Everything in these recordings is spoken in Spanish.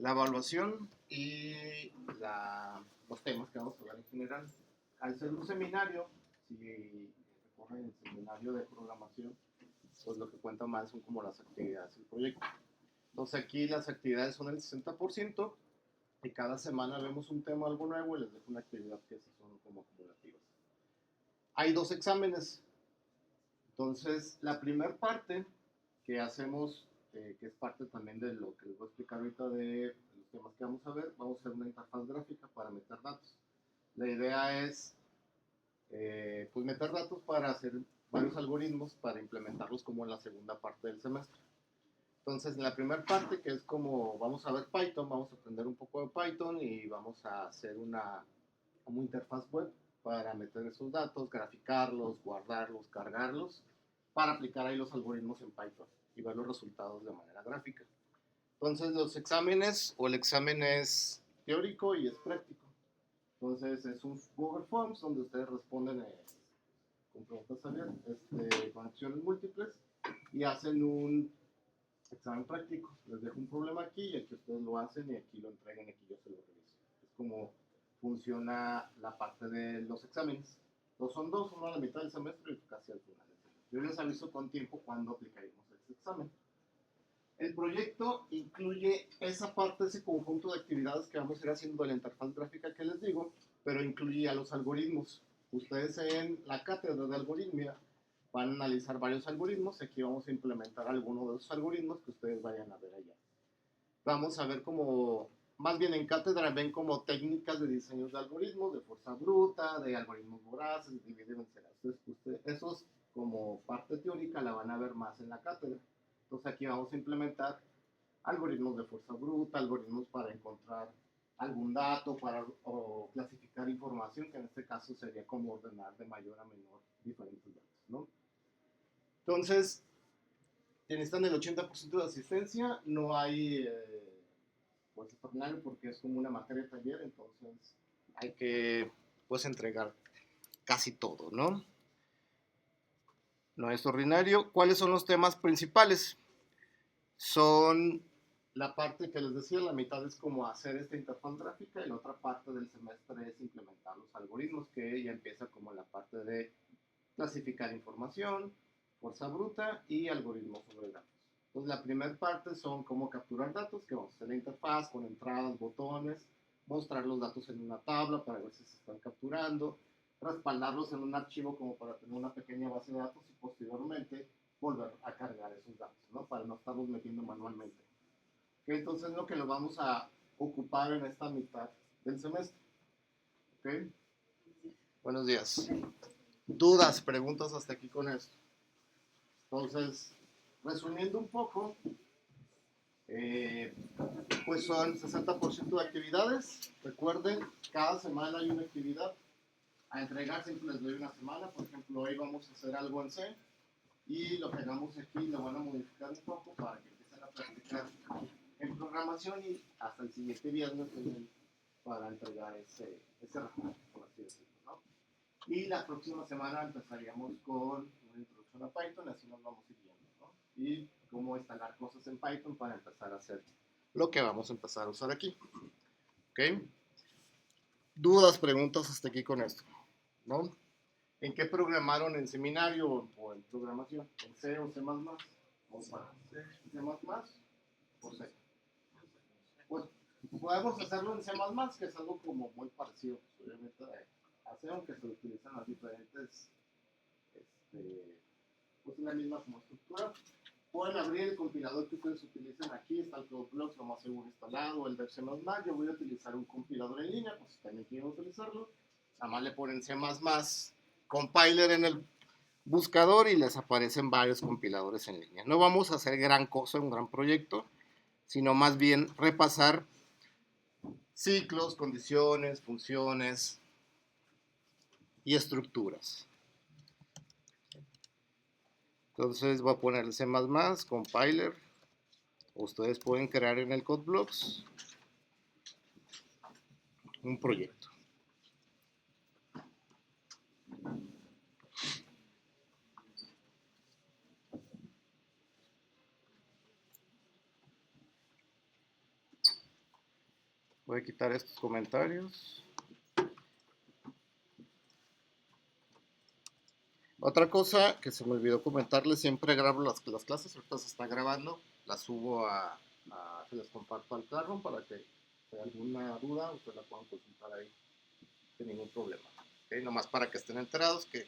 la evaluación y los temas que vamos a hablar en general. Al ser un seminario, si recorren el seminario de programación, pues lo que cuenta más son como las actividades del proyecto. Entonces aquí las actividades son el 60% y cada semana vemos un tema algo nuevo y les dejo una actividad que esas son como acumulativas. Hay 2 exámenes. Entonces la primera parte que hacemos, que es parte también de lo que les voy a explicar ahorita de los temas que vamos a ver, vamos a hacer una interfaz gráfica para meter datos. La idea es pues meter datos para hacer varios algoritmos para implementarlos como en la segunda parte del semestre. Entonces, en la primera parte, que es como vamos a ver Python, vamos a aprender un poco de Python y vamos a hacer una interfaz web para meter esos datos, graficarlos, guardarlos, cargarlos, para aplicar ahí los algoritmos en Python y ver los resultados de manera gráfica. Entonces, los exámenes, o el examen es teórico y es práctico. Entonces, es un Google Forms donde ustedes responden con preguntas abiertas, con acciones múltiples y hacen un examen práctico. Les dejo un problema aquí y aquí ustedes lo hacen y aquí lo entregan y aquí yo se lo reviso. Es como funciona la parte de los exámenes. Entonces son dos, uno a la mitad del semestre y casi al final del semestre. Yo les aviso con tiempo cuándo aplicaremos este examen. El proyecto incluye esa parte, ese conjunto de actividades que vamos a ir haciendo de la interfaz gráfica que les digo, pero incluye a los algoritmos. Ustedes en la cátedra de algoritmia van a analizar varios algoritmos. Aquí vamos a implementar algunos de esos algoritmos que ustedes vayan a ver allá. Vamos a ver como, más bien en cátedra ven como técnicas de diseños de algoritmos, de fuerza bruta, de algoritmos voraces, divide y vencerás. Entonces, esos como parte teórica la van a ver más en la cátedra. Entonces aquí vamos a implementar algoritmos de fuerza bruta, algoritmos para encontrar algún dato, o clasificar información, que en este caso sería como ordenar de mayor a menor diferentes datos, ¿no? Entonces, necesitan el 80% de asistencia, no hay pues extraordinario porque es como una materia de taller, entonces hay que pues entregar casi todo, ¿no? No es ordinario. ¿Cuáles son los temas principales? Son la parte que les decía, la mitad es como hacer esta interfaz gráfica y la otra parte del semestre es implementar los algoritmos, que ya empieza como la parte de clasificar información, fuerza bruta y algoritmos sobre datos. Entonces la primera parte son cómo capturar datos, que vamos a hacer la interfaz con entradas, botones, mostrar los datos en una tabla para ver si se están capturando, respaldarlos en un archivo como para tener una pequeña base de datos y posteriormente volver a cargar esos datos, ¿no? Para no estarlos metiendo manualmente. ¿Okay? Entonces es lo que lo vamos a ocupar en esta mitad del semestre. ¿Okay? Buenos días. ¿Dudas, preguntas hasta aquí con esto? Entonces, resumiendo un poco, pues son 60% de actividades. Recuerden, cada semana hay una actividad a entregar, siempre les doy una semana. Por ejemplo, hoy vamos a hacer algo en C y lo que hagamos aquí lo van a modificar un poco para que empiecen a practicar en programación y hasta el siguiente viernes para entregar ese reporte, por así decirlo, ¿no? Y la próxima semana empezaríamos con una introducción a Python, así nos vamos siguiendo, ¿no? Y cómo instalar cosas en Python para empezar a hacer lo que vamos a empezar a usar aquí. ¿Ok? ¿Dudas, preguntas hasta aquí con esto? ¿No? ¿En qué programaron en seminario o en programación? ¿En C o C++? ¿O para C++ o C? Pues podemos hacerlo en C++, que es algo como muy parecido, pues, obviamente, a C, aunque se utilizan las diferentes, pues en la misma como estructura. Pueden abrir el compilador que ustedes utilizan aquí, está el CodeBlocks, lo más seguro instalado, el de C++. Yo voy a utilizar un compilador en línea, pues si también quieren utilizarlo. Nada más le ponen C++ compiler en el buscador y les aparecen varios compiladores en línea. No vamos a hacer gran cosa, un gran proyecto, sino más bien repasar ciclos, condiciones, funciones y estructuras. Entonces voy a poner el C++, compiler. Ustedes pueden crear en el CodeBlocks un proyecto. Voy a quitar estos comentarios. Otra cosa que se me olvidó comentarles, siempre grabo las clases, ahorita se está grabando, las subo se las comparto al Classroom para que si hay alguna duda ustedes la puedan consultar ahí sin ningún problema. ¿Okay? Nomás para que estén enterados que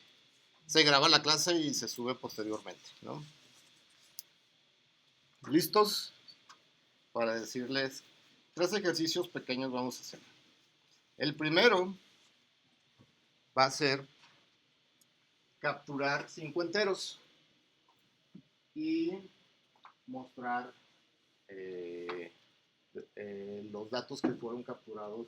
se graba la clase y se sube posteriormente, ¿no? ¿Listos? Para decirles 3 ejercicios pequeños vamos a hacer. El primero va a ser capturar 5 enteros y mostrar los datos que fueron capturados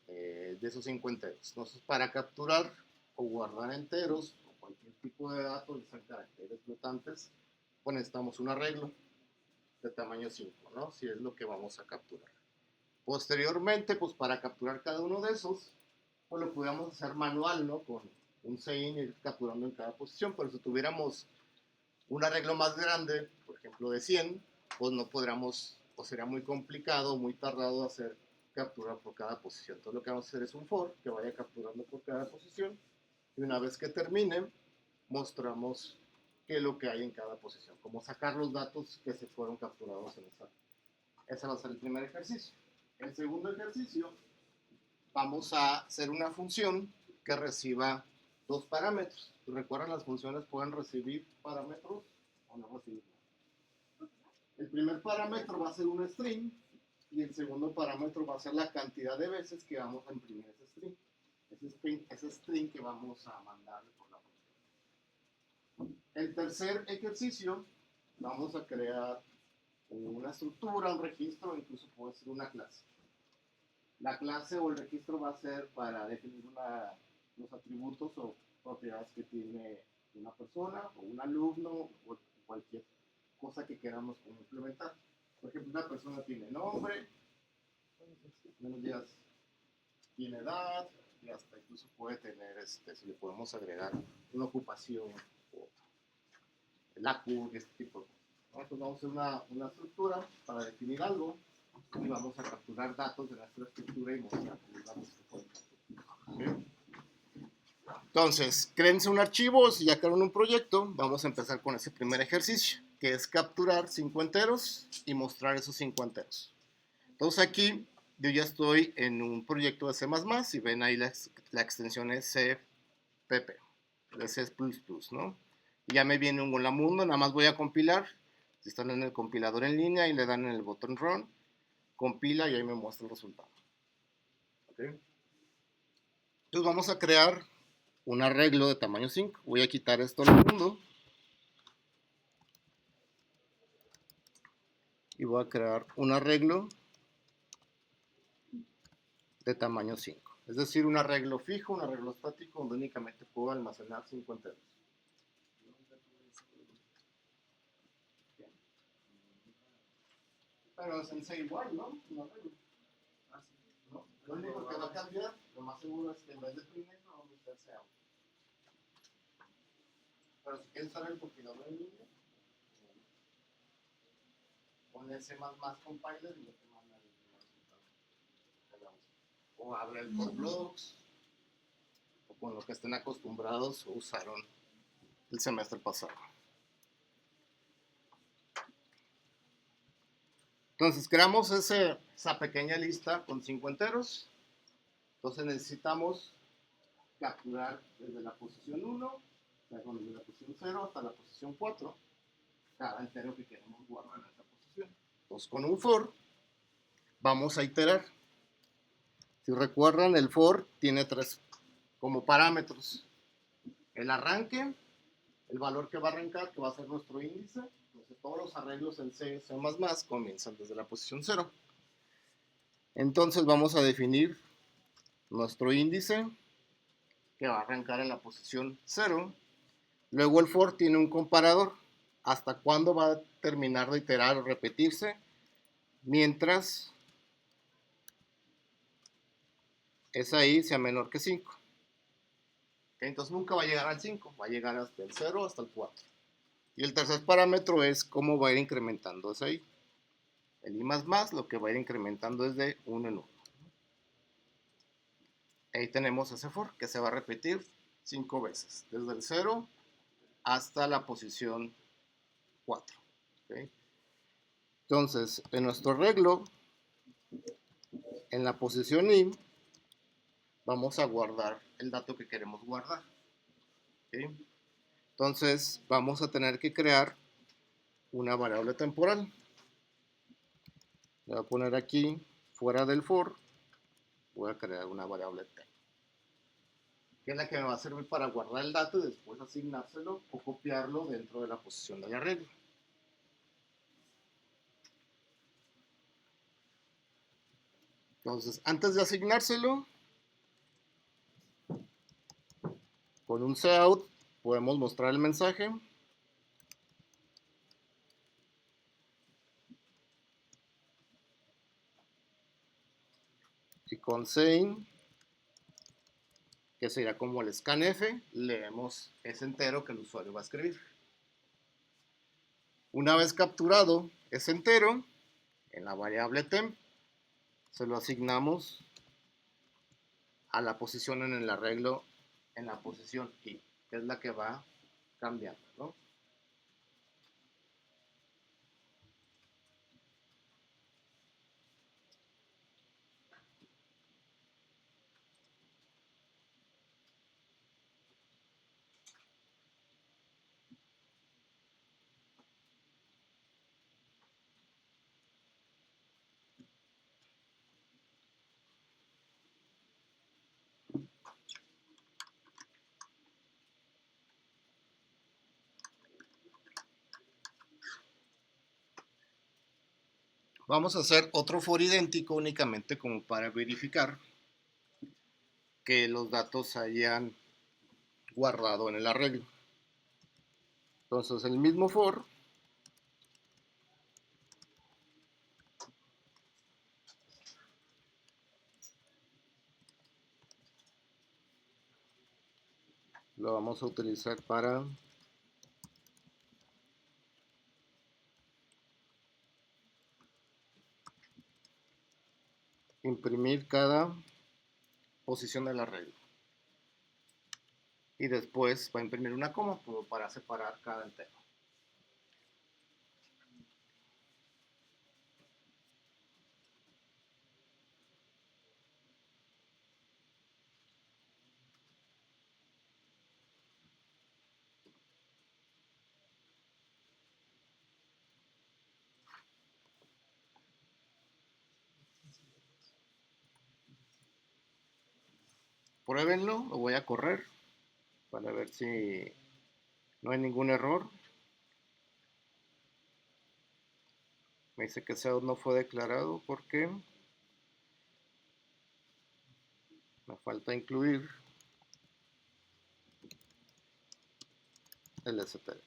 de esos 5 enteros. Entonces, para capturar o guardar enteros o cualquier tipo de datos que sean caracteres flotantes, pues necesitamos un arreglo de tamaño 5, ¿no? Si es lo que vamos a capturar. Posteriormente, pues para capturar cada uno de esos, pues lo podríamos hacer manual, ¿no? Con un sein y ir capturando en cada posición, pero si tuviéramos un arreglo más grande, por ejemplo de 100, pues no podríamos, o sería muy complicado, muy tardado hacer captura por cada posición. Entonces lo que vamos a hacer es un for que vaya capturando por cada posición y una vez que termine, mostramos qué es lo que hay en cada posición, como sacar los datos que se fueron capturados en esa. Ese va a ser el primer ejercicio. El segundo ejercicio, vamos a hacer una función que reciba 2 parámetros. ¿Recuerdan? Las funciones pueden recibir parámetros o no recibir nada. El primer parámetro va a ser un string y el segundo parámetro va a ser la cantidad de veces que vamos a imprimir ese string. Ese string que vamos a mandarle por la función. El tercer ejercicio, vamos a crear una estructura, un registro, incluso puede ser una clase. La clase o el registro va a ser para definir los atributos o propiedades que tiene una persona o un alumno o cualquier cosa que queramos implementar. Por ejemplo, una persona tiene nombre, menos días tiene edad y hasta incluso puede tener, si le podemos agregar una ocupación o la CUR y este tipo de cosas. Entonces vamos a hacer una estructura para definir algo y vamos a capturar datos de nuestra estructura y mostrar los datos que pueden capturar. ¿Okay? Entonces, créense un archivo, si ya crearon un proyecto, vamos a empezar con ese primer ejercicio, que es capturar 5 enteros y mostrar esos 5 enteros. Entonces aquí yo ya estoy en un proyecto de C++, y ven ahí la extensión es CPP, de C++, ¿no? Y ya me viene un hola mundo, nada más voy a compilar. Si están en el compilador en línea y le dan en el botón Run, compila y ahí me muestra el resultado. ¿Okay? Entonces vamos a crear un arreglo de tamaño 5. Voy a quitar esto al mundo y voy a crear un arreglo de tamaño 5. Es decir, un arreglo fijo, un arreglo estático donde únicamente puedo almacenar 5 enteros. Pero es en C igual, ¿no? Un arreglo. ¿No? Lo único que va a cambiar, lo más seguro es que en vez de primer, vamos a usar sea. Pero si quieres saber el compilador en línea, pon C++ compiler y ya te manda el resultado. O abre el for blocks, o con lo que estén acostumbrados o usaron el semestre pasado. Entonces creamos esa pequeña lista con 5 enteros. Entonces necesitamos capturar desde la posición 1, desde la posición 0 hasta la posición 4, cada entero que queremos guardar en esa posición. Entonces con un for vamos a iterar. Si recuerdan, el for tiene 3 como parámetros. El arranque, el valor que va a arrancar, que va a ser nuestro índice. Entonces todos los arreglos en C++ comienzan desde la posición 0. Entonces vamos a definir nuestro índice, que va a arrancar en la posición 0. Luego el for tiene un comparador, hasta cuándo va a terminar de iterar o repetirse, mientras esa i sea menor que 5. ¿Okay? Entonces nunca va a llegar al 5, va a llegar hasta el 0, hasta el 4. Y el tercer parámetro es cómo va a ir incrementando esa i. El I++ lo que va a ir incrementando es de 1 en 1. Ahí tenemos ese for que se va a repetir 5 veces, desde el 0 hasta la posición 4. ¿Okay? Entonces, en nuestro arreglo, en la posición I, vamos a guardar el dato que queremos guardar. ¿Okay? Entonces, vamos a tener que crear una variable temporal. Le voy a poner aquí, fuera del for, voy a crear una variable temp, que es la que me va a servir para guardar el dato y después asignárselo o copiarlo dentro de la posición del arreglo. Entonces, antes de asignárselo, con un cout podemos mostrar el mensaje. Y con sein, que sería como el scanf, leemos ese entero que el usuario va a escribir. Una vez capturado ese entero, en la variable temp, se lo asignamos a la posición en el arreglo, en la posición I, que es la que va cambiando, ¿no? Vamos a hacer otro for idéntico únicamente como para verificar que los datos hayan guardado en el arreglo. Entonces el mismo for lo vamos a utilizar para imprimir cada posición del arreglo. Y después va a imprimir una coma para separar cada entero. Pruébenlo, lo voy a correr para ver si no hay ningún error. Me dice que cout no fue declarado porque me falta incluir el str.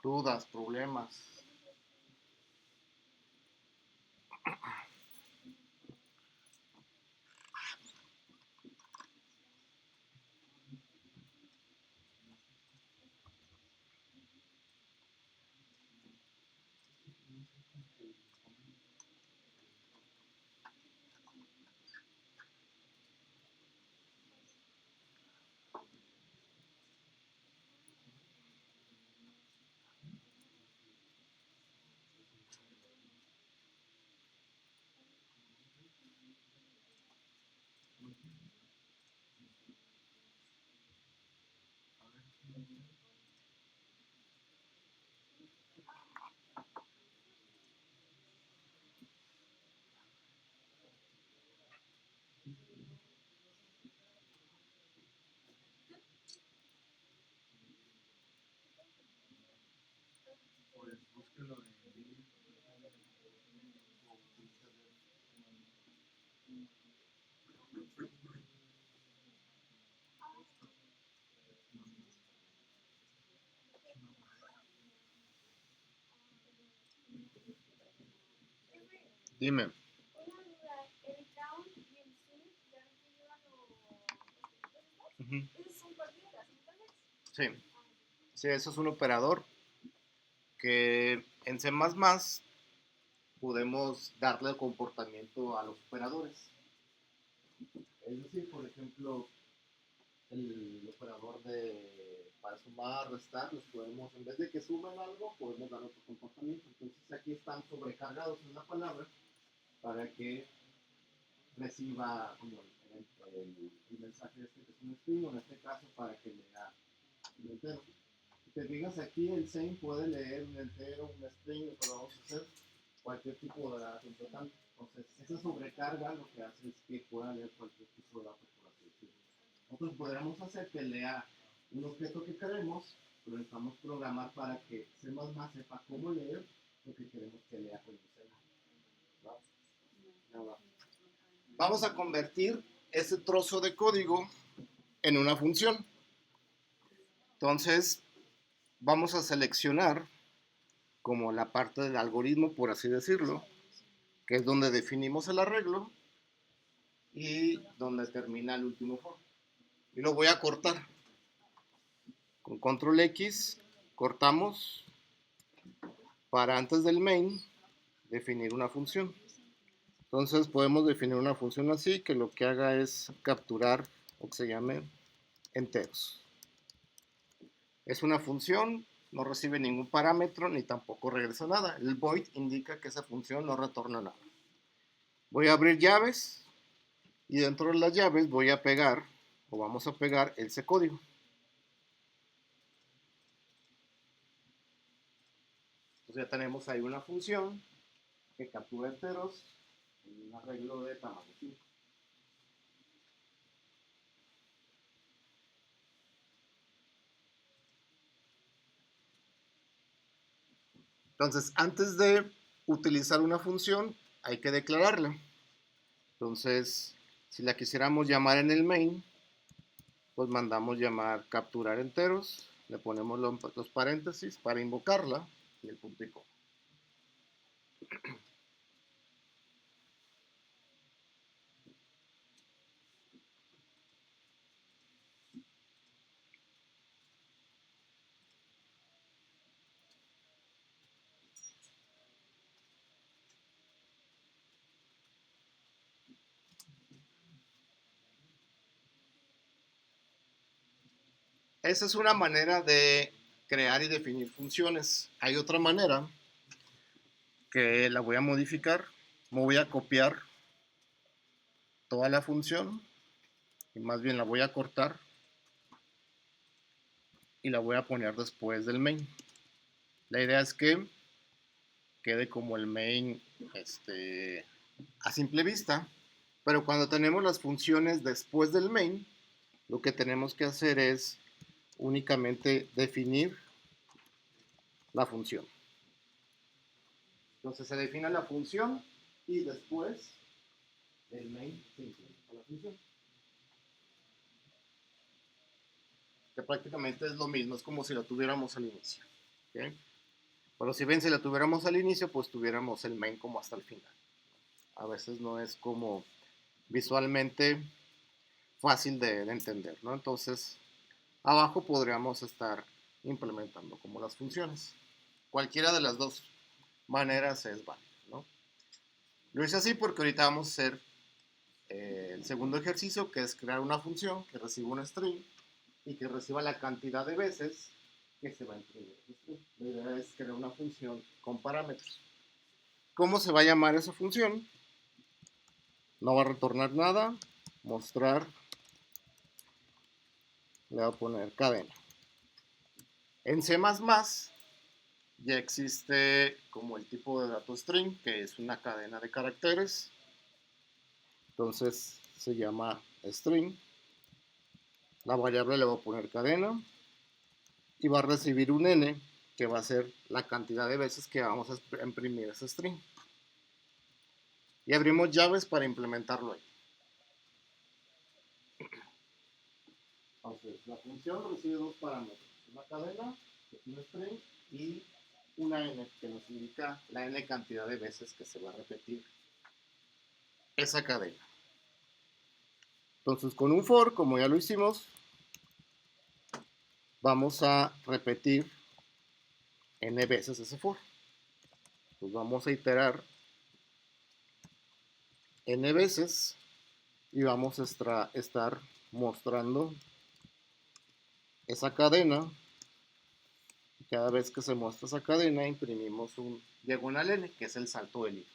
Dudas, problemas. Pues búsquelo en Dime. Ujú. Sí, sí, eso es un operador que en C++ podemos darle comportamiento a los operadores. Es decir, por ejemplo, el operador para sumar, restar, los podemos, en vez de que sumen algo, podemos dar otro comportamiento. Entonces aquí están sobrecargados en la palabra para que reciba como el mensaje este que es un string, o en este caso para que lea un entero. Si te fijas aquí, el same puede leer un entero, un string, pero vamos a hacer cualquier tipo de dato total. Entonces, esa sobrecarga lo que hace es que pueda leer cualquier tipo de dato, por así decirlo. Nosotros podríamos hacer que lea un objeto que queremos, pero necesitamos programar para que C++ sepa cómo leer lo que queremos que lea con el ¿no? Nada. Vamos a convertir ese trozo de código en una función. Entonces, vamos a seleccionar como la parte del algoritmo, por así decirlo, que es donde definimos el arreglo y donde termina el último for. Y lo voy a cortar. Con control X cortamos para antes del main definir una función. Entonces podemos definir una función así que lo que haga es capturar lo que se llame enteros. Es una función, no recibe ningún parámetro ni tampoco regresa nada. El void indica que esa función no retorna nada. Voy a abrir llaves y dentro de las llaves voy a pegar o vamos a pegar ese código. Entonces ya tenemos ahí una función que captura enteros en un arreglo de tamaño 5. Entonces, antes de utilizar una función, hay que declararla. Entonces, si la quisiéramos llamar en el main, pues mandamos llamar capturar enteros, le ponemos los paréntesis para invocarla y el punto y coma. Esa es una manera de crear y definir funciones. Hay otra manera que la voy a modificar. Me voy a copiar toda la función y más bien la voy a cortar y la voy a poner después del main. La idea es que quede como el main a simple vista, pero cuando tenemos las funciones después del main, lo que tenemos que hacer es únicamente definir la función. Entonces se define la función y después el main se implementa la función. Que prácticamente es lo mismo, es como si la tuviéramos al inicio. ¿Okay? Pero si ven, si la tuviéramos al inicio, pues tuviéramos el main como hasta el final. A veces no es como visualmente fácil de entender, ¿no? Entonces, abajo podríamos estar implementando como las funciones. Cualquiera de las dos maneras es válido, ¿no? Lo hice así porque ahorita vamos a hacer el segundo ejercicio, que es crear una función que reciba un string y que reciba la cantidad de veces que se va a imprimir. La idea es crear una función con parámetros. ¿Cómo se va a llamar esa función? No va a retornar nada. Mostrar. Le voy a poner cadena. En C++ ya existe como el tipo de dato string, que es una cadena de caracteres. Entonces se llama string. La variable le voy a poner cadena y va a recibir un n, que va a ser la cantidad de veces que vamos a imprimir ese string. Y abrimos llaves para implementarlo ahí. Entonces, la función recibe dos parámetros: una cadena, que es un string, y una n, que nos indica la n cantidad de veces que se va a repetir esa cadena. Entonces, con un for, como ya lo hicimos, vamos a repetir n veces ese for. Pues vamos a iterar n veces y vamos a estar mostrando esa cadena. Cada vez que se muestra esa cadena, imprimimos un diagonal n, que es el salto del hilo.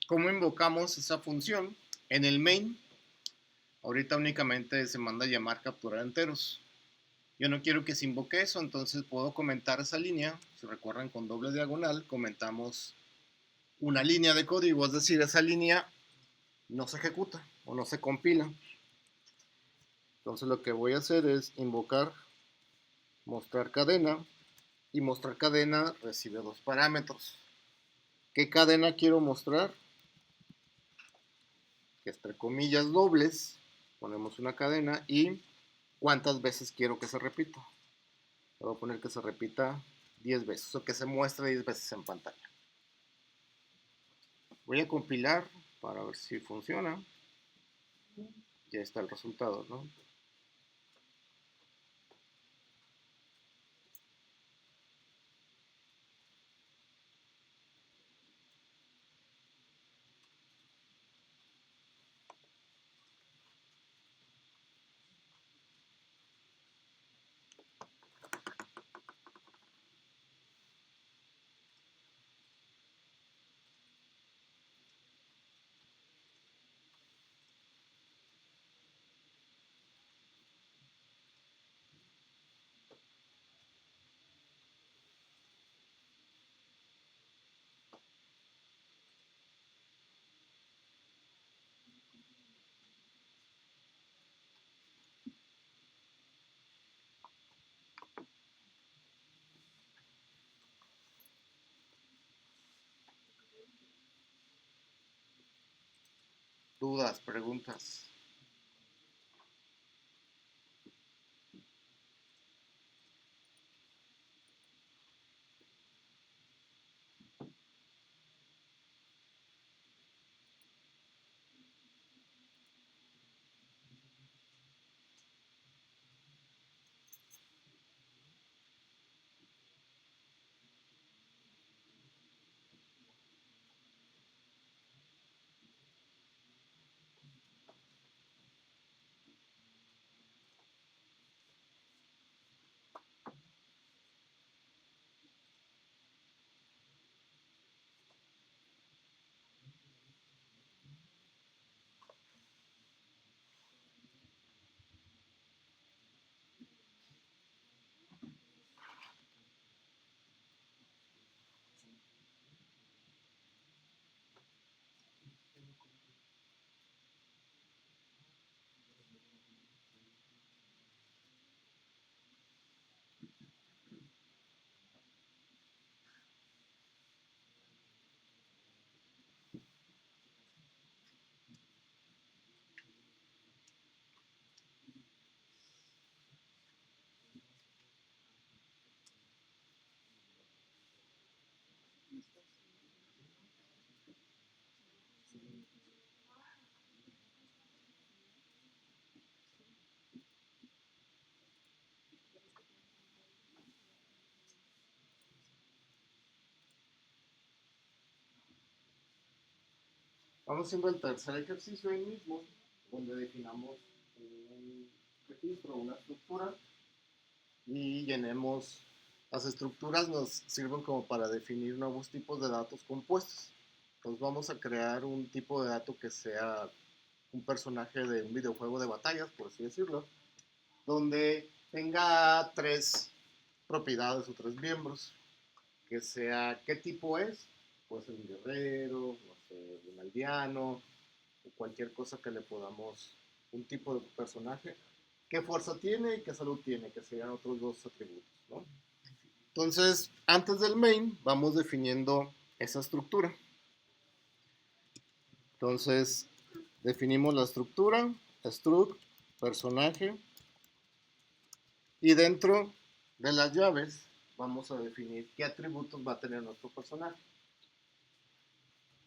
¿Cómo invocamos esa función? En el main, ahorita únicamente se manda a llamar capturar enteros. Yo no quiero que se invoque eso, entonces puedo comentar esa línea. Si recuerdan, con doble diagonal comentamos una línea de código, es decir, esa línea no se ejecuta o no se compila. Entonces lo que voy a hacer es invocar mostrar cadena, y mostrar cadena recibe dos parámetros. ¿Qué cadena quiero mostrar? Que entre comillas dobles, ponemos una cadena, y cuántas veces quiero que se repita. Le voy a poner que se repita 10 veces, o que se muestre 10 veces en pantalla. Voy a compilar para ver si funciona. Ya está el resultado, ¿no? Dudas, preguntas. Vamos haciendo el tercer ejercicio ahí mismo, donde definamos un registro, una estructura, y llenemos. Las estructuras nos sirven como para definir nuevos tipos de datos compuestos. Entonces vamos a crear un tipo de dato que sea un personaje de un videojuego de batallas, por así decirlo, donde tenga tres propiedades o tres miembros, que sea qué tipo es, puede ser un guerrero, no sé, un aldeano, o cualquier cosa que le podamos, un tipo de personaje, qué fuerza tiene y qué salud tiene, que serían otros dos atributos, ¿no? Entonces, antes del main, vamos definiendo esa estructura. Entonces, definimos la estructura, struct, personaje, y dentro de las llaves vamos a definir qué atributos va a tener nuestro personaje.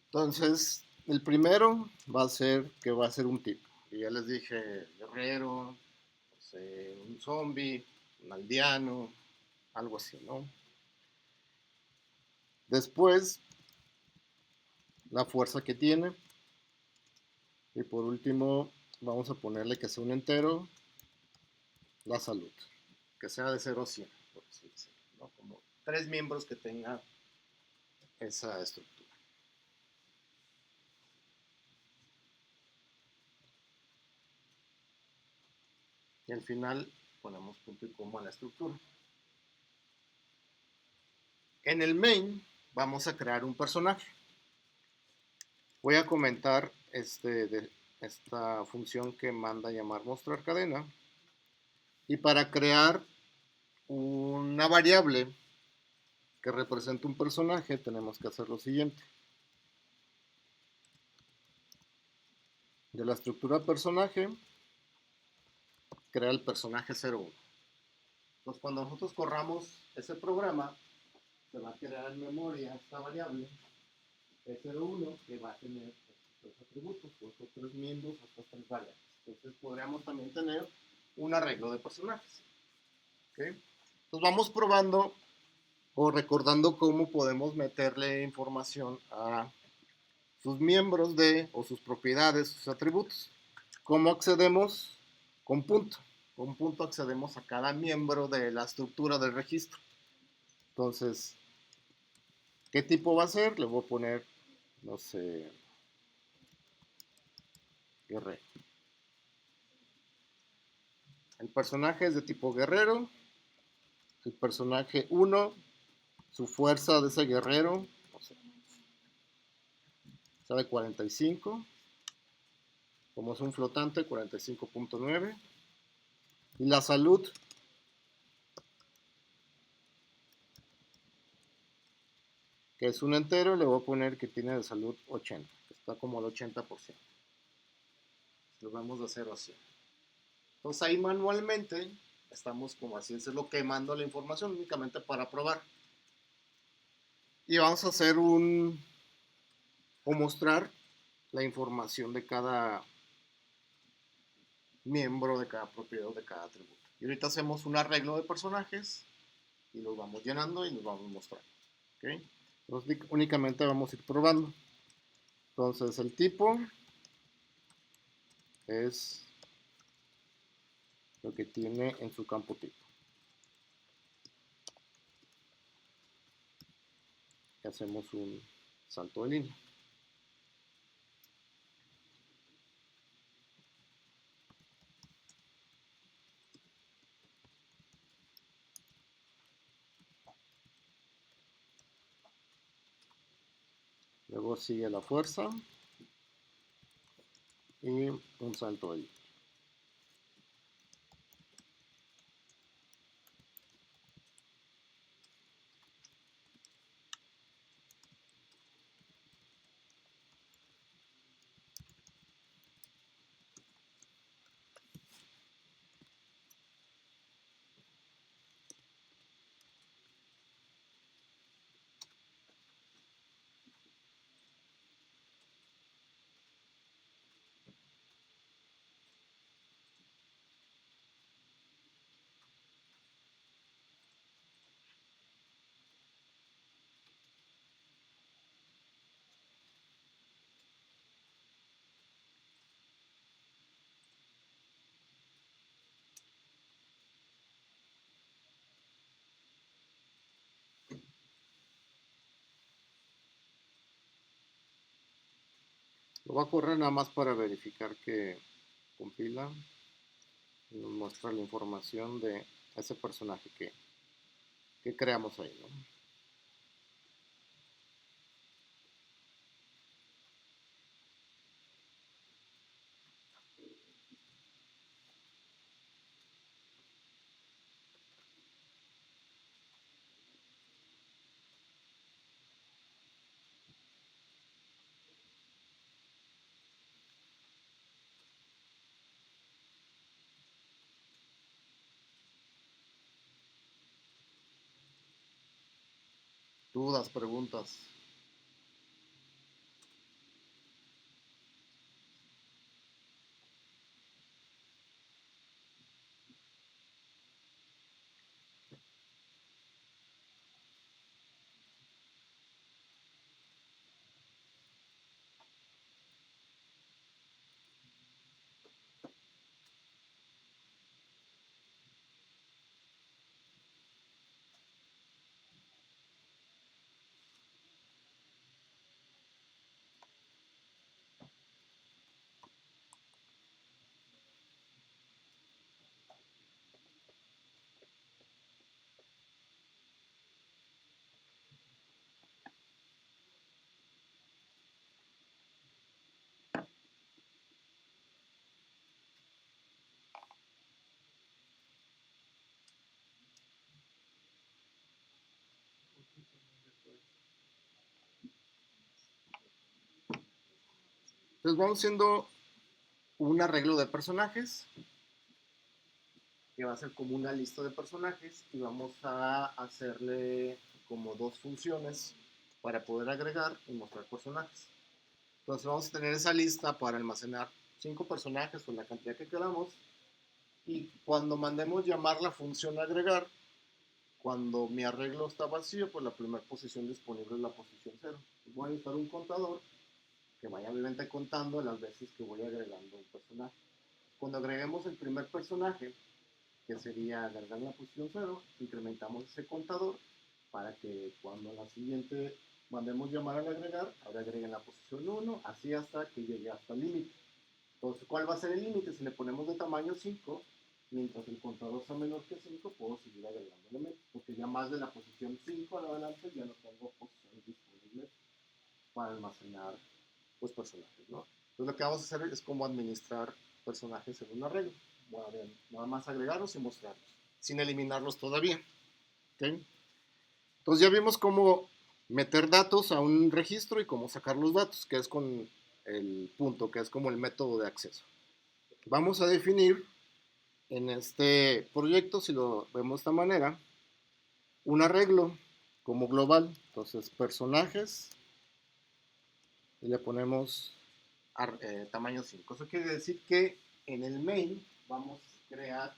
Entonces, el primero va a ser que va a ser un tipo. Y ya les dije, guerrero, no sé, un zombie, un aldeano, algo así, ¿no? Después, la fuerza que tiene. Y por último, vamos a ponerle que sea un entero, la salud, que sea de 0 a 100, por así decirlo, ¿no? Como tres miembros que tenga esa estructura. Y al final ponemos punto y coma a la estructura. En el main vamos a crear un personaje. Voy a comentar esta función que manda a llamar mostrar cadena. Y para crear una variable que represente un personaje tenemos que hacer lo siguiente. De la estructura personaje, crea el personaje 01. Entonces, cuando nosotros corramos ese programa, se va a crear en memoria esta variable E01 que va a tener estos atributos, estos tres miembros, estas tres variables. Entonces, podríamos también tener un arreglo de personajes. ¿Okay? Entonces, vamos probando o recordando cómo podemos meterle información a sus miembros o sus propiedades, sus atributos. ¿Cómo accedemos? Con punto. Con punto accedemos a cada miembro de la estructura del registro. Entonces, ¿qué tipo va a ser? Le voy a poner, no sé, guerrero. El personaje es de tipo guerrero. El personaje 1, su fuerza de ese guerrero, no sé, sabe 45. Como es un flotante, 45.9. Y la salud, que es un entero, le voy a poner que tiene de salud 80. Está como al 80%. Lo vamos de 0 a 100. Entonces ahí manualmente estamos, como así decirlo, quemando la información únicamente para probar. Y vamos a hacer o mostrar la información de cada miembro, de cada propiedad, de cada atributo. Y ahorita hacemos un arreglo de personajes y los vamos llenando y los vamos mostrando. ¿Okay? Entonces únicamente vamos a ir probando. Entonces el tipo es lo que tiene en su campo tipo. Y hacemos un salto de línea. Luego sigue la fuerza y un salto de línea. Lo voy a correr nada más para verificar que compila y nos muestra la información de ese personaje que creamos ahí, ¿no? Dudas, preguntas. Entonces vamos haciendo un arreglo de personajes, que va a ser como una lista de personajes, y vamos a hacerle como dos funciones para poder agregar y mostrar personajes. Entonces vamos a tener esa lista para almacenar 5 personajes o la cantidad que queramos, y cuando mandemos llamar la función agregar, cuando mi arreglo está vacío, pues la primera posición disponible es la posición 0. Voy a necesitar un contador que vaya obviamente contando las veces que voy agregando un personaje. Cuando agreguemos el primer personaje, que sería agregar la posición 0, incrementamos ese contador para que cuando la siguiente mandemos llamar al agregar, ahora agreguen la posición 1, así hasta que llegue hasta el límite. Entonces, ¿cuál va a ser el límite? Si le ponemos de tamaño 5, mientras el contador sea menor que 5, puedo seguir agregando elementos, porque ya más de la posición 5 a adelante ya no tengo posiciones disponibles para almacenar pues, personajes, ¿no? Entonces, lo que vamos a hacer es como administrar personajes en un arreglo. Bueno, bien, nada más agregarlos y mostrarlos, sin eliminarlos todavía. ¿Okay? Entonces, ya vimos cómo meter datos a un registro y cómo sacar los datos, que es con el punto, que es como el método de acceso. Vamos a definir en este proyecto, si lo vemos de esta manera, un arreglo como global. Entonces, personajes, y le ponemos tamaño 5. Eso quiere decir que en el main vamos a crear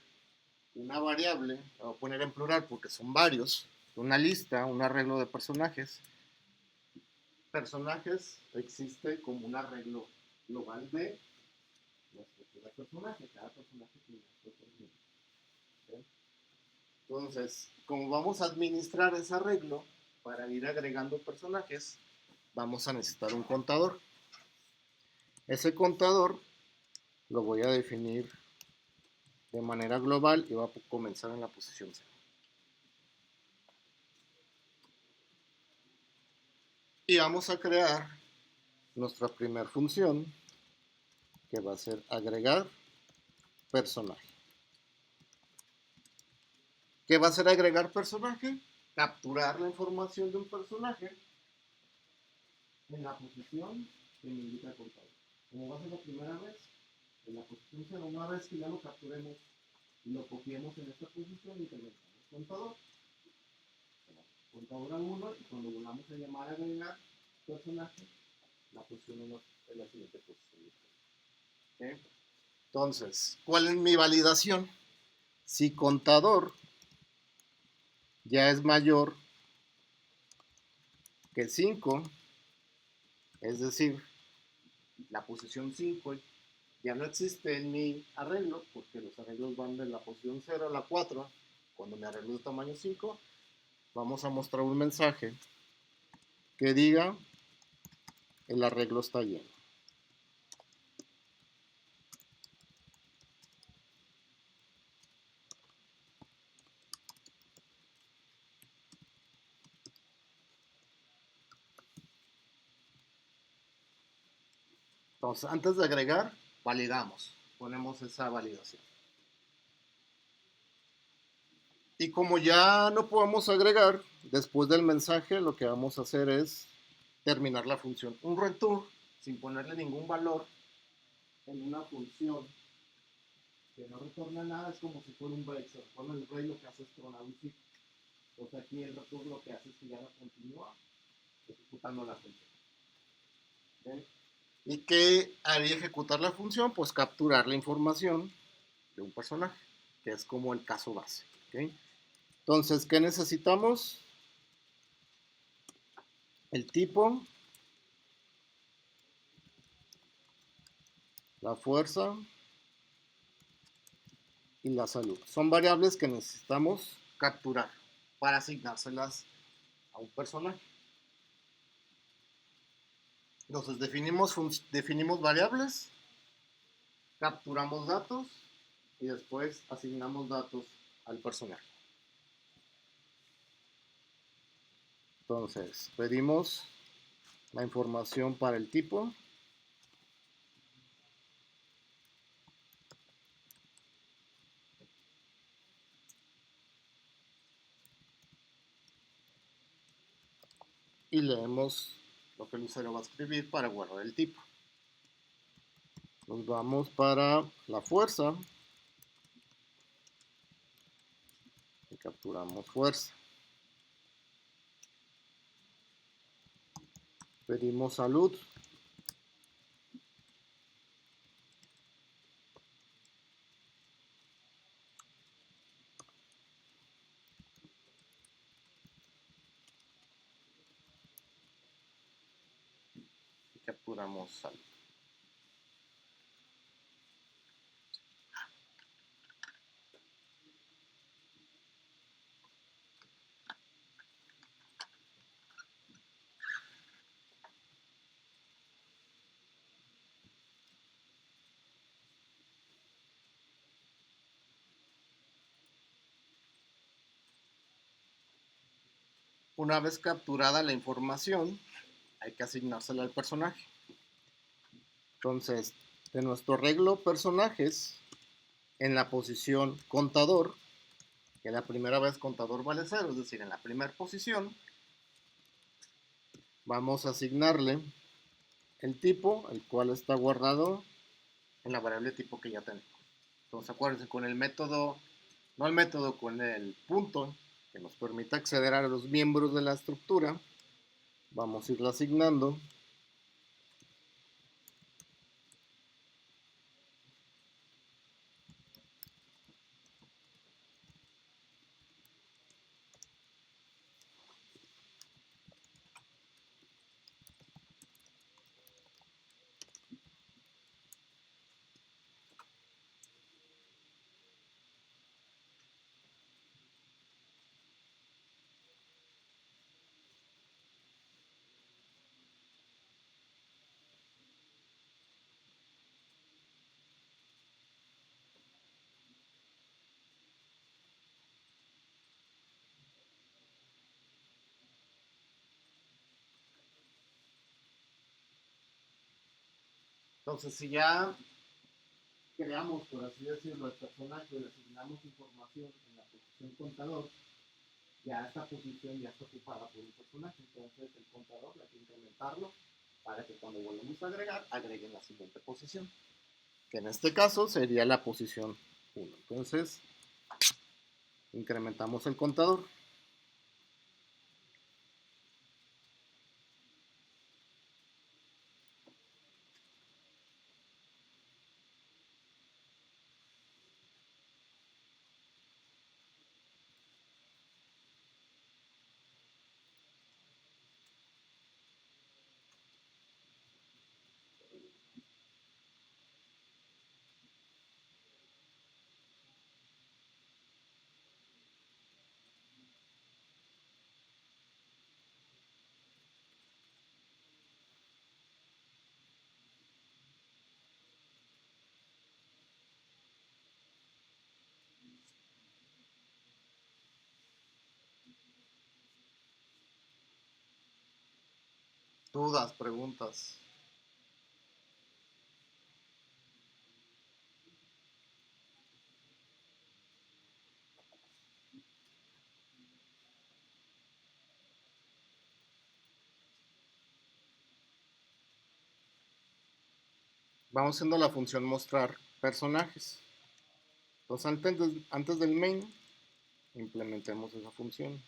una variable, la voy a poner en plural porque son varios, una lista, un arreglo de personajes. Personajes existe como un arreglo global de la estructura de personaje. Cada personaje tiene una estructura. ¿Okay? Entonces, como vamos a administrar ese arreglo, para ir agregando personajes, vamos a necesitar un contador. Ese contador lo voy a definir de manera global y va a comenzar en la posición 0. Y vamos a crear nuestra primera función, que va a ser agregar personaje. ¿Qué va a ser agregar personaje? Capturar la información de un personaje en la posición que me indica el contador. Como va a ser la primera vez, en la posición 0, una vez que ya lo capturemos y lo copiemos en esta posición, incrementamos el contador. Contador al 1, y cuando volvamos a llamar a agregar personaje, la posición 1 es la siguiente posición. ¿Okay? Entonces, ¿cuál es mi validación? Si contador ya es mayor que 5, es decir, la posición 5 ya no existe en mi arreglo, porque los arreglos van de la posición 0 a la 4. Cuando mi arreglo es de tamaño 5, vamos a mostrar un mensaje que diga el arreglo está lleno. Entonces, antes de agregar, validamos. Ponemos esa validación. Y como ya no podemos agregar, después del mensaje, lo que vamos a hacer es terminar la función. Un return, sin ponerle ningún valor, en una función que no retorna nada, es como si fuera un break. Se retorna el break, lo que hace es tronar un ciclo. Entonces aquí el return lo que hace es que ya no continúa ejecutando la función. ¿Okay? ¿Y qué haría ejecutar la función? Pues capturar la información de un personaje, que es como el caso base. ¿Okay? Entonces, ¿qué necesitamos? El tipo, la fuerza y la salud. Son variables que necesitamos capturar para asignárselas a un personaje. Entonces definimos variables, capturamos datos y después asignamos datos al personaje. Entonces pedimos la información para el tipo. Y leemos lo que el usuario va a escribir para guardar el tipo. Nos vamos para la fuerza y capturamos fuerza. Pedimos salud. Y capturamos salud. Una vez capturada la información, hay que asignársela al personaje. Entonces, de nuestro arreglo personajes, en la posición contador, que la primera vez contador vale 0, es decir, en la primera posición, vamos a asignarle el tipo, el cual está guardado en la variable tipo que ya tenemos. Entonces, acuérdense, con el método, no el método, con el punto, que nos permite acceder a los miembros de la estructura, vamos a irlo asignando. Entonces, si ya creamos, por así decirlo, el personaje, le asignamos información en la posición contador, ya esta posición ya está ocupada por un personaje, entonces el contador hay que incrementarlo para que cuando volvamos a agregar, agreguen la siguiente posición, que en este caso sería la posición 1. Entonces, incrementamos el contador. Dudas, preguntas. vamos haciendo la función mostrar personajes. Entonces antes del main implementemos esa función.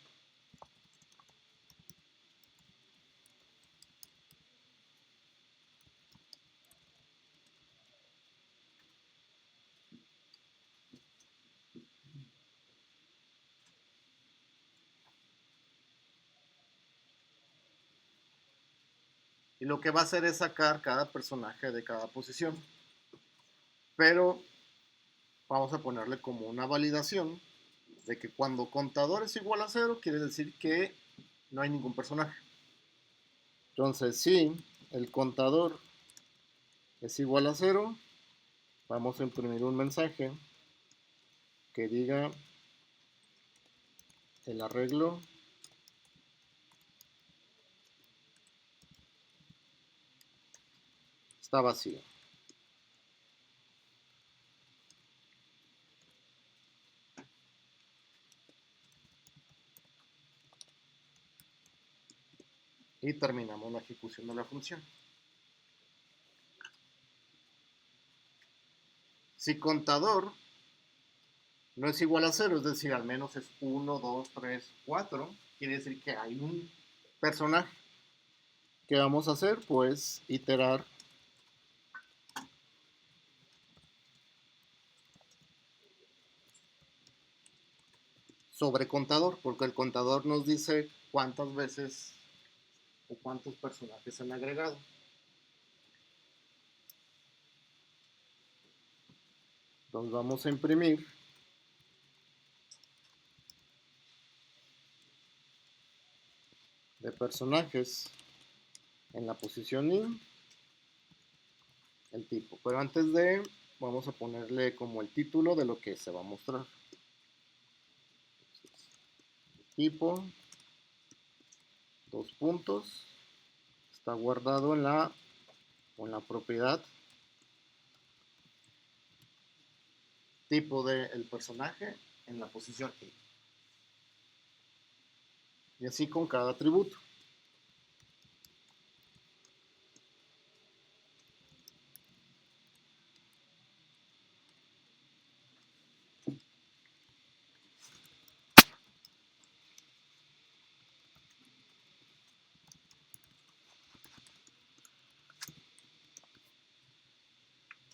Y lo que va a hacer es sacar cada personaje de cada posición. Pero vamos a ponerle como una validación de que cuando contador es igual a 0, quiere decir que no hay ningún personaje. Entonces, si el contador es igual a 0, vamos a imprimir un mensaje que diga el arreglo está vacío. Y terminamos la ejecución de la función. Si contador no es igual a 0, es decir, al menos es 1, 2, 3, 4, quiere decir que hay un personaje. ¿Qué vamos a hacer? Pues iterar sobre contador, porque el contador nos dice cuántas veces o cuántos personajes se han agregado. Entonces vamos a imprimir de personajes en la posición in el tipo. Pero antes de, vamos a ponerle como el título de lo que se va a mostrar. Entonces, tipo, dos puntos, está guardado en la propiedad tipo del personaje en la posición i. Y así con cada atributo.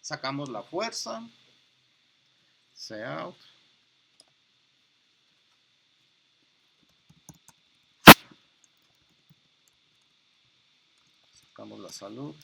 Sacamos la fuerza, cout, sacamos la salud,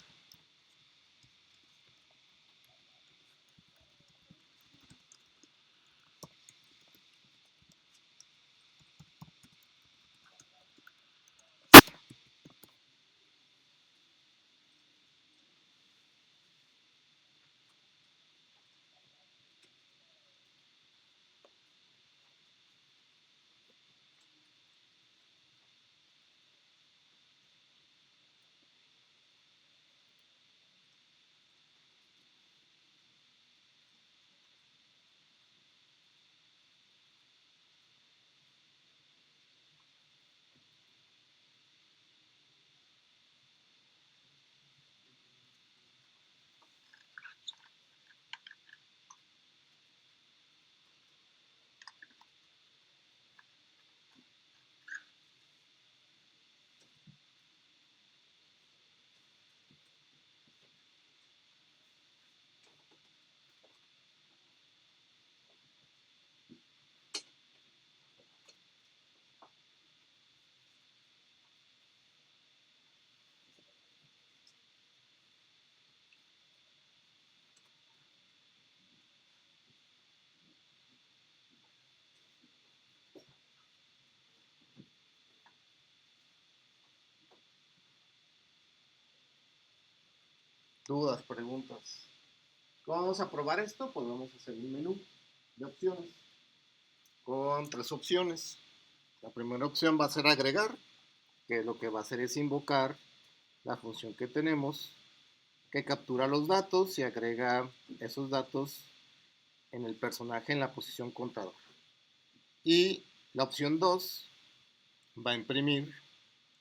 dudas, preguntas. ¿Cómo vamos a probar esto? Pues vamos a hacer un menú de opciones con 3 opciones. La primera opción va a ser agregar, que lo que va a hacer es invocar la función que tenemos, que captura los datos y agrega esos datos en el personaje en la posición contador. Y la opción 2 va a imprimir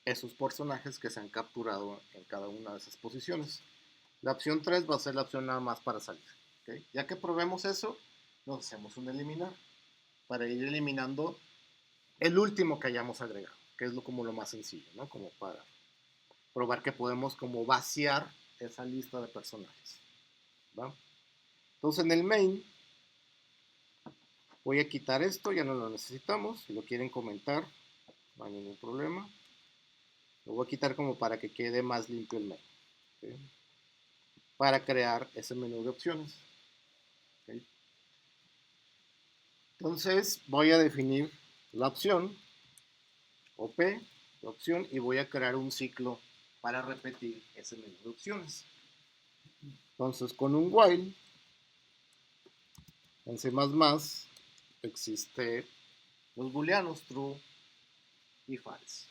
esos personajes que se han capturado en cada una de esas posiciones. La opción 3 va a ser la opción nada más para salir. ¿Okay? Ya que probemos eso, nos hacemos un eliminar para ir eliminando el último que hayamos agregado, que es como lo más sencillo, ¿no? Como para probar que podemos como vaciar esa lista de personajes. ¿Va? Entonces en el main voy a quitar esto, ya no lo necesitamos. Si lo quieren comentar, no hay ningún problema. Lo voy a quitar como para que quede más limpio el main. ¿Okay? Para crear ese menú de opciones. ¿Okay? Entonces voy a definir la opción, OP, la opción, y voy a crear un ciclo para repetir ese menú de opciones. Entonces con un while, en C++ existe los booleanos true y false.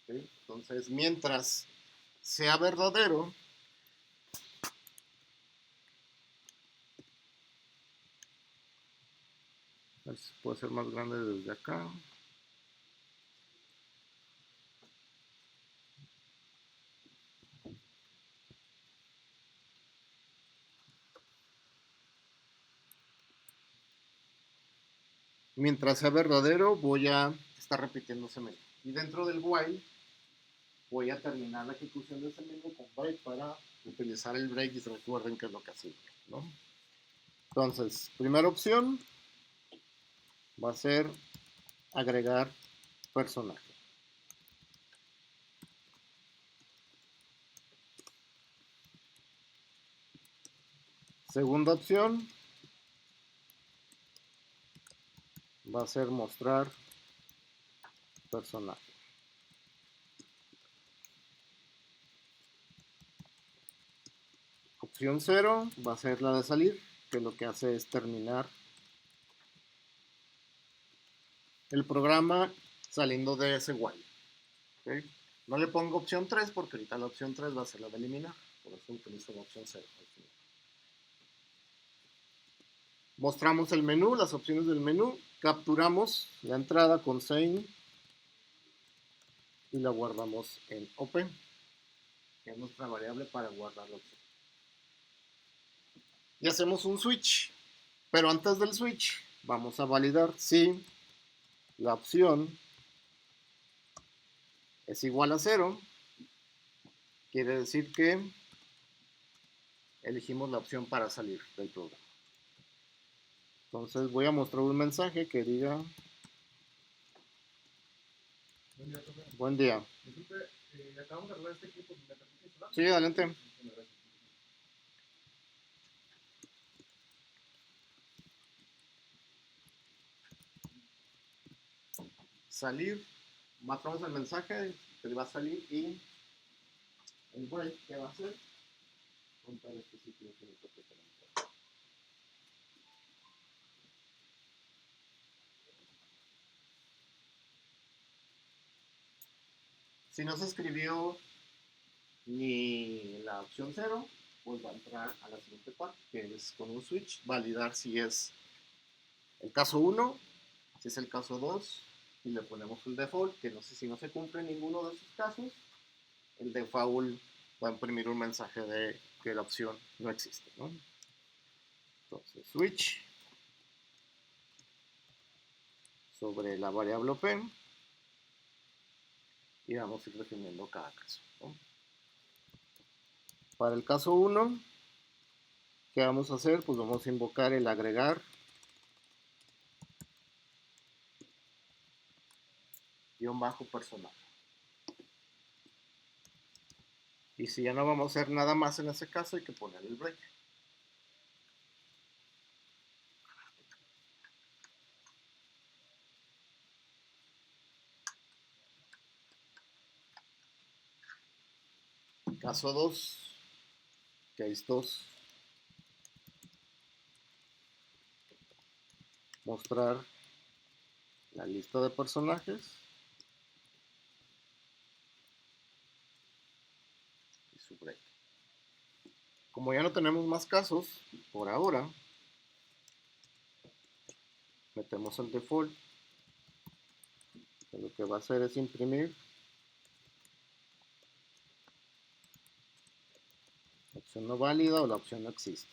¿Okay? Entonces mientras sea verdadero, a ver si puede ser más grande desde acá. Mientras sea verdadero, voy a estar repitiendo ese menú. Y dentro del while, voy a terminar la ejecución de ese menú con break para utilizar el break y recuerden que es lo que hace el break, ¿no? Entonces, primera opción va a ser agregar personaje. Segunda opción va a ser mostrar personaje. Opción 0 va a ser la de salir, que lo que hace es terminar el programa saliendo de ese while. ¿Okay? No le pongo opción 3 porque ahorita la opción 3 va a ser la de eliminar. Por eso utilizo la opción 0. Mostramos el menú, las opciones del menú, capturamos la entrada con sein y la guardamos en open, que es nuestra variable para guardar la opción. Y hacemos un switch, pero antes del switch vamos a validar si la opción es igual a 0, quiere decir que elegimos la opción para salir del programa. Entonces voy a mostrar un mensaje que diga: Buen día, profe. buen día. Disculpe, acabamos de arreglar este equipo. ¿Me permite instalar? Sí, adelante. Salir, mostramos el mensaje que va a salir y el break que va a hacer contar este ciclo que le toque tener. Si no se escribió ni la opción 0, pues va a entrar a la siguiente parte, que es con un switch, validar si es el caso 1, si es el caso 2, y le ponemos un default, que no sé si no se cumple ninguno de esos casos, el default va a imprimir un mensaje de que la opción no existe, ¿no? Entonces, switch sobre la variable op y vamos a ir definiendo cada caso, ¿no? Para el caso 1, ¿qué vamos a hacer? Pues vamos a invocar el agregar _ personal. Y si ya no vamos a hacer nada más en ese caso, hay que poner el break. Caso 2, case 2, mostrar la lista de personajes y su break. Como ya no tenemos más casos, por ahora, metemos el default, que lo que va a hacer es imprimir Opción no válida o la opción no existe.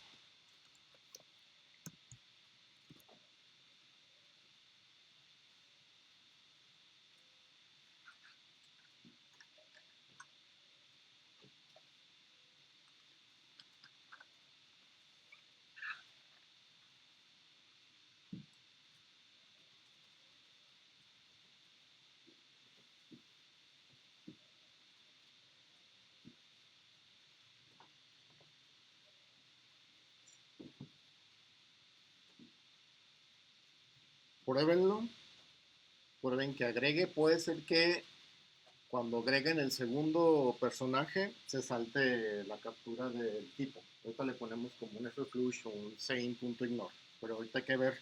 Pruébenlo. Prueben que agregue. Puede ser que cuando agreguen el segundo personaje se salte la captura del tipo. Ahorita le ponemos como unfflush o un same.ignore. Pero ahorita hay que ver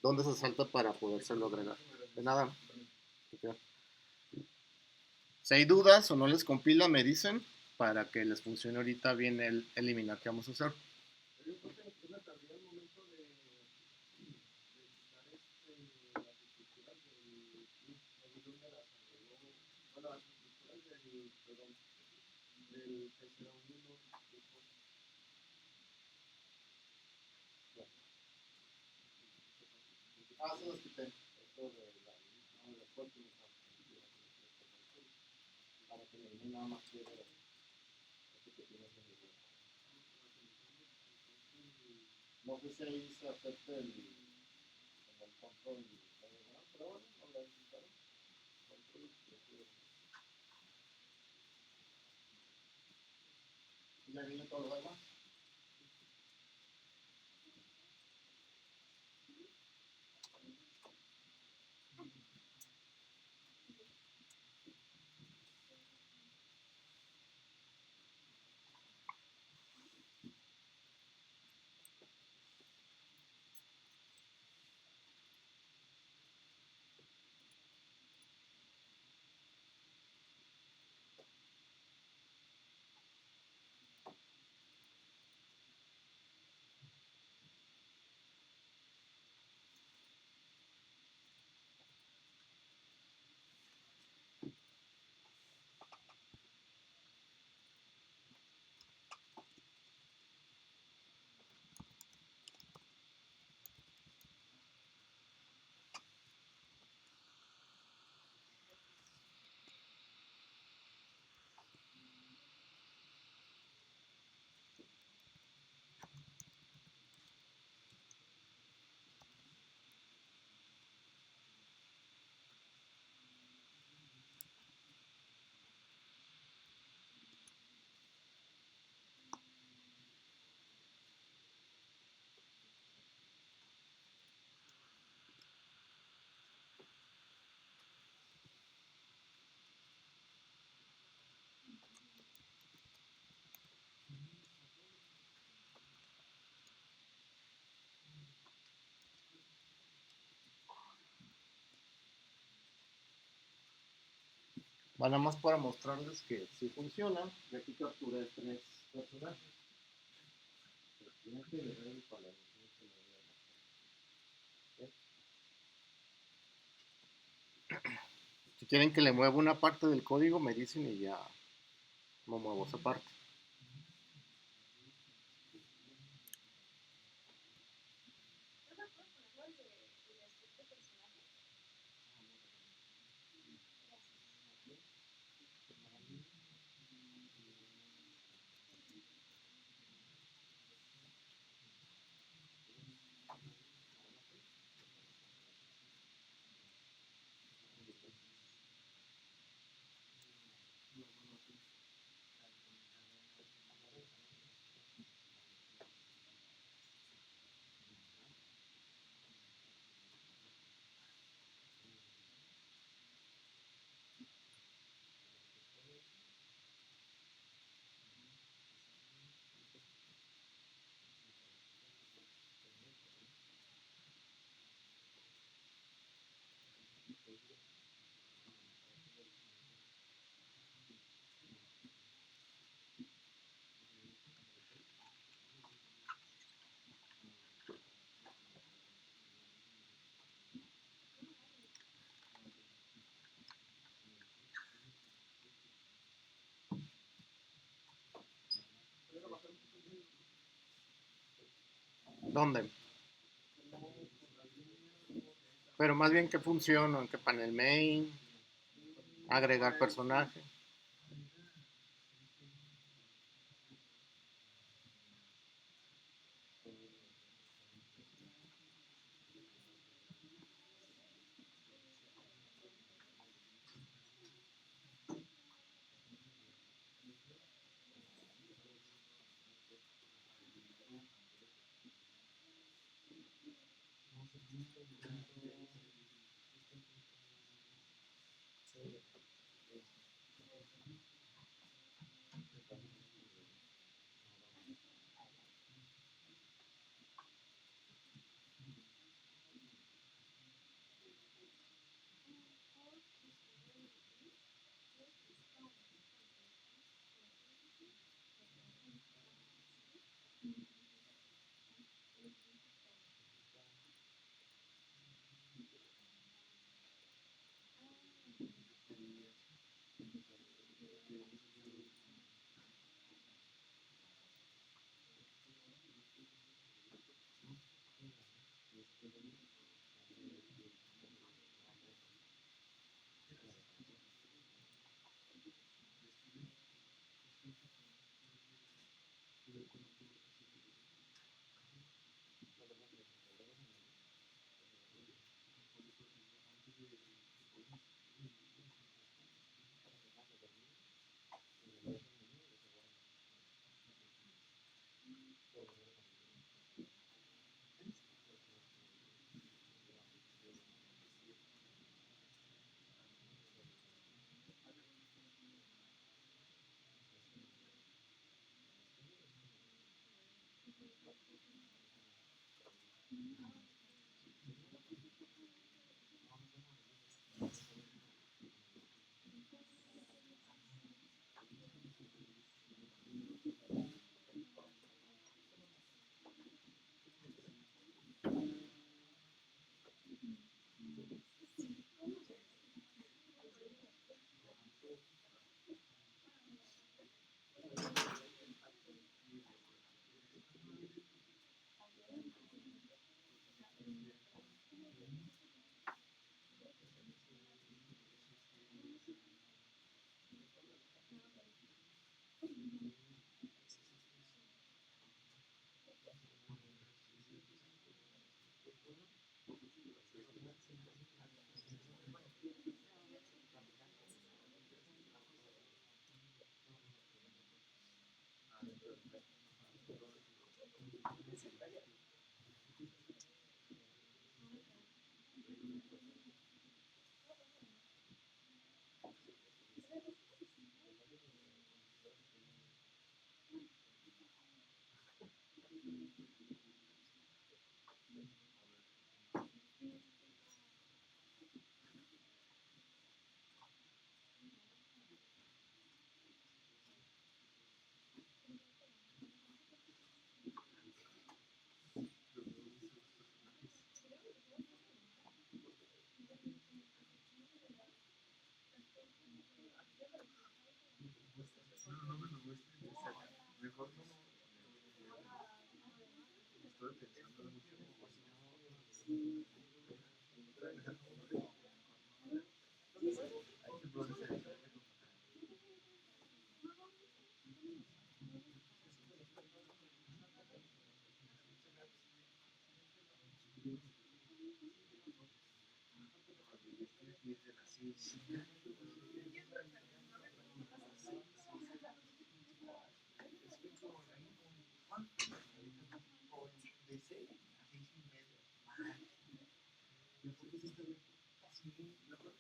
dónde se salta para podérselo agregar. De nada. Si hay dudas o no les compila, me dicen para que les funcione ahorita bien el eliminar que vamos a hacer. Yo creo que es la tardía al momento de quitar las estructuras del de las agregó, bueno, las estructuras del, perdón, del P01. Ah, se los quité. Esto de la fuente, para que me nada más quede esto que tienes en el web. No sé si ahí se acepta el control, pero bueno, no lo necesitaron. Y ya viene todo lo demás. Va nada más para mostrarles que sí funciona. Y aquí capturé 3 personajes. Si quieren que le mueva una parte del código, me dicen y ya me muevo esa parte. ¿Dónde? Pero más bien qué función o en qué panel main, agregar personaje.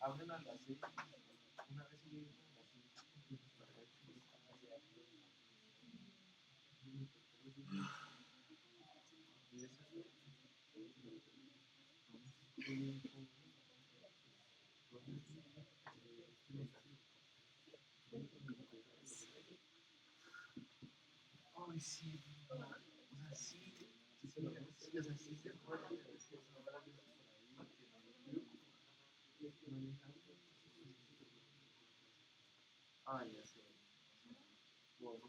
Abren a las 6, una vez y ay, sí, o sea, sí, sí, sí, o sea, sí se puede decir ahora que ah, ya sé. Bueno,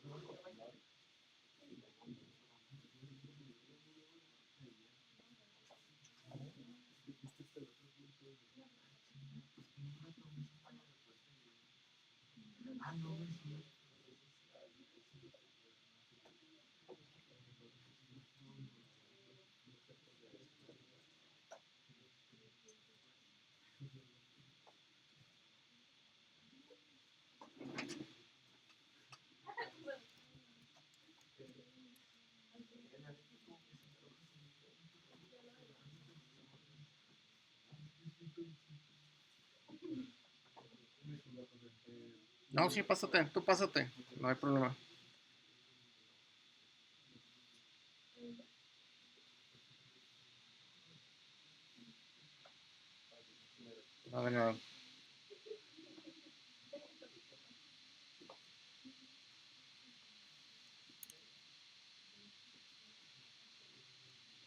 No, sí, pásate, tú pásate, no hay problema. No, de nada.